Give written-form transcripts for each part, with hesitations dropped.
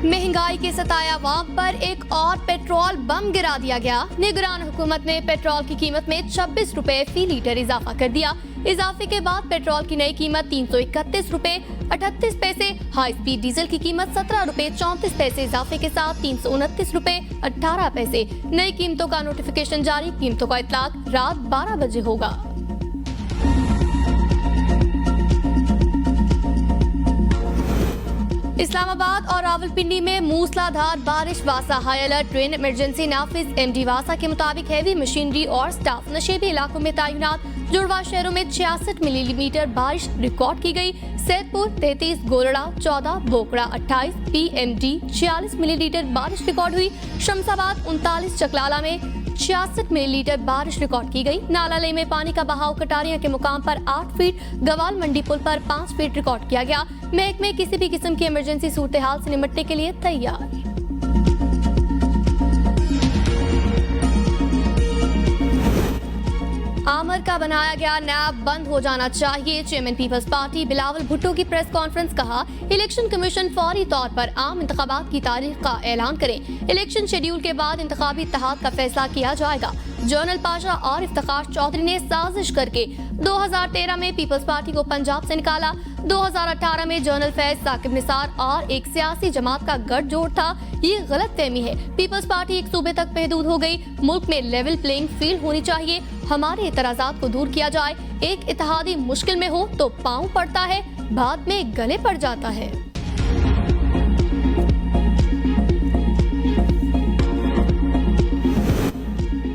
महंगाई के सताया अवाम पर एक और पेट्रोल बम गिरा दिया गया। निगरान हुकूमत ने पेट्रोल की कीमत में 26 रुपए फी लीटर इजाफा कर दिया। इजाफे के बाद पेट्रोल की नई कीमत 331 रुपए 38 पैसे, हाई स्पीड डीजल की कीमत 17 रुपए 34 पैसे इजाफे के साथ 329 रुपए 18 पैसे। नई कीमतों का नोटिफिकेशन जारी। कीमतों का इतलाक रात 12 बजे होगा। इस्लामाबाद और रावलपिंडी में मूसलाधार बारिश, वासा हाई अलर्ट। ट्रेन इमरजेंसी नाफिज। एमडी वासा के मुताबिक हैवी मशीनरी और स्टाफ नशेबी इलाकों में तैनात। जुड़वा शहरों में 66 मिलीमीटर बारिश रिकॉर्ड की गई। सैदपुर 33, गोलड़ा 14, बोकड़ा 28, पीएमडी 46 मिलीलीटर बारिश रिकॉर्ड हुई। शमसाबाद 39, चकलाला में 66 मिलीलीटर बारिश रिकॉर्ड की गई। नालाले में पानी का बहाव कटारिया के मुकाम पर 8 फीट, गवाल मंडी पुल पर 5 फीट रिकॉर्ड किया गया। महकमे किसी भी किस्म की इमरजेंसी सूरत हाल से निपटने के लिए तैयार। आमर का बनाया गया नैब बंद हो जाना चाहिए। चेयरमैन पीपल्स पार्टी बिलावल भुट्टो की प्रेस कॉन्फ्रेंस। कहा, इलेक्शन कमीशन फौरी तौर पर आम इंतखाबात की तारीख का ऐलान करें। इलेक्शन शेड्यूल के बाद इंतखाबी इत्तेहाद का फैसला किया जाएगा। जनरल पाशा और इफ्तिखार चौधरी ने साजिश करके 2013 में पीपल्स पार्टी को पंजाब से निकाला। 2018 में जनरल फैज, साकिब निसार और एक सियासी जमात का गठजोड़ था। ये गलत फहमी है। पीपल्स पार्टी एक सूबे तक महदूद हो गई। मुल्क में लेवल प्लेइंग फील्ड होनी चाहिए। हमारे इतराजात को दूर किया जाए। एक इत्तेहादी मुश्किल में हो तो पांव पड़ता है, बाद में गले पड़ जाता है।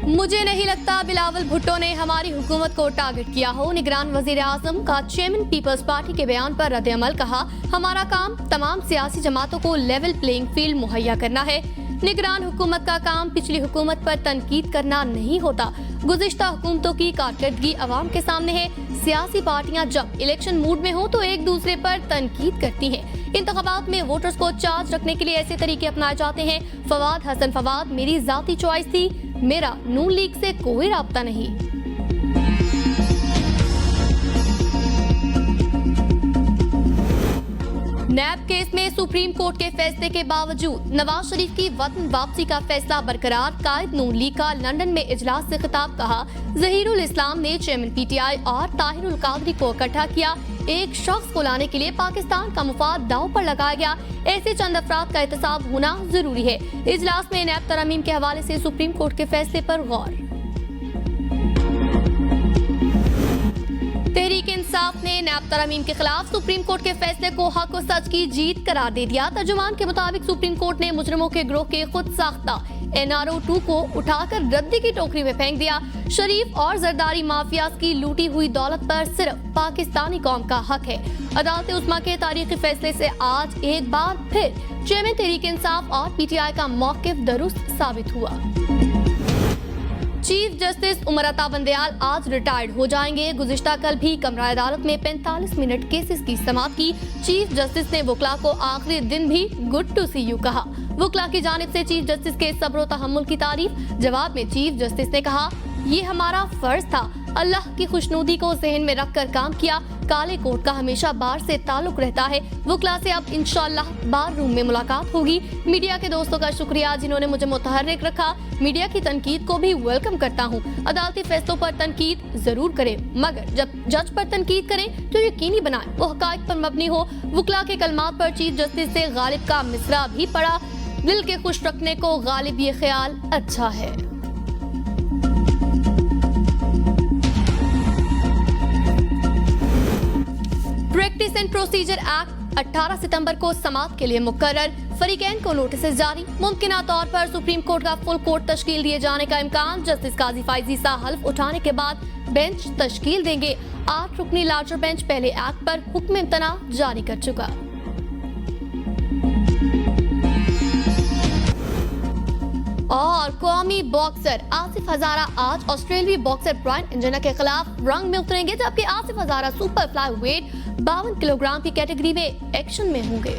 मुझे नहीं लगता बिलावल भुट्टो ने हमारी हुकूमत को टारगेट किया हो। निगरान वजीर आजम का चेयरमैन पीपल्स पार्टी के बयान पर रद्द अमल। कहा, हमारा काम तमाम सियासी जमातों को लेवल प्लेइंग फील्ड मुहैया करना है। निगरान हुकूमत का काम पिछली हुकूमत पर तनकीद करना नहीं होता। गुज़िश्ता हुकूमतों की कारकर्दगी अवाम के सामने है। सियासी पार्टियां जब इलेक्शन मूड में हो तो एक दूसरे पर तनकीद करती हैं। इंतखाबात में वोटर्स को चार्ज रखने के लिए ऐसे तरीके अपनाए जाते हैं। फवाद हसन फवाद मेरी जाती चॉइस थी, मेरा नून लीग से कोई राब्ता नहीं। नैब केस में सुप्रीम कोर्ट के फैसले के बावजूद नवाज शरीफ की वतन वापसी का फैसला बरकरार। कायद नून लीग का लंदन में इजलास से खिताब। कहा, जहीरुल इस्लाम ने चेयरमैन पीटीआई और ताहिरुल कादरी को इकट्ठा किया। एक शख्स को लाने के लिए पाकिस्तान का मुफाद दांव पर लगाया गया। ऐसे चंद अफराद का एहतसाब होना जरूरी है। इजलास में नैब तरमीम के हवाले से सुप्रीम कोर्ट के फैसले पर गौर। तहरीक इंसाफ ने नैब तरमीम के खिलाफ सुप्रीम कोर्ट के फैसले को हक व सच की जीत करार दे दिया। तर्जुमान के मुताबिक सुप्रीम कोर्ट ने मुजरिमों के गिरोह के खुद साख्ता NRO 2 को उठाकर रद्दी की टोकरी में फेंक दिया। शरीफ और जरदारी माफिया की लूटी हुई दौलत पर सिर्फ पाकिस्तानी कौम का हक है। अदालत उस्मा के तारीखी फैसले से आज एक बार फिर चेयरमैन तहरीक इंसाफ और PTI का मौकिफ दुरुस्त साबित हुआ। चीफ जस्टिस उमर अता बंदयाल आज रिटायर्ड हो जाएंगे। गुज़िश्ता कल भी कमरा अदालत में 45 मिनट केसेस की समाअत की। चीफ जस्टिस ने वकला को आखिरी दिन भी गुड टू सी यू कहा। वकला की जानिब से चीफ जस्टिस के सब्र व तहम्मुल की तारीफ। जवाब में चीफ जस्टिस ने कहा, ये हमारा फर्ज था। अल्लाह की खुशनुदी को ज़हन में रखकर काम किया। काले कोट का हमेशा बार से ताल्लुक रहता है। वकला से अब इंशाअल्लाह बार रूम में मुलाकात होगी। मीडिया के दोस्तों का शुक्रिया जिन्होंने मुझे मुतहर्रिक रखा। मीडिया की तनकीद को भी वेलकम करता हूँ। अदालती फैसलों पर तनकीद जरूर करें, मगर जब जज पर तनकीद करें तो यकीनी बनाएं वो हकायक पर मबनी हो। वकला के कलमात पर चीफ जस्टिस से गालिब का मिसरा भी पढ़ा। दिल के खुश रखने को गालिब ये ख्याल अच्छा है। प्रैक्टिस एंड प्रोसीजर एक्ट 18 सितंबर को समाअत के लिए मुकर्रर। फरीकैन को नोटिस जारी। मुमकिना तौर पर सुप्रीम कोर्ट का फुल कोर्ट तश्कील दिए जाने का इम्कान। जस्टिस काजी फाइजी सा हल्फ उठाने के बाद बेंच तश्कील देंगे। 8 रुकनी लार्जर बेंच पहले एक्ट पर हुक्म इम्तना जारी कर चुका। और कौमी बॉक्सर आसिफ हजारा आज ऑस्ट्रेलियाई बॉक्सर ब्रायन इंजना के खिलाफ रंग में उतरेंगे, जबकि आसिफ हजारा सुपर फ्लाई वेट 52 किलोग्राम की कैटेगरी में एक्शन में होंगे।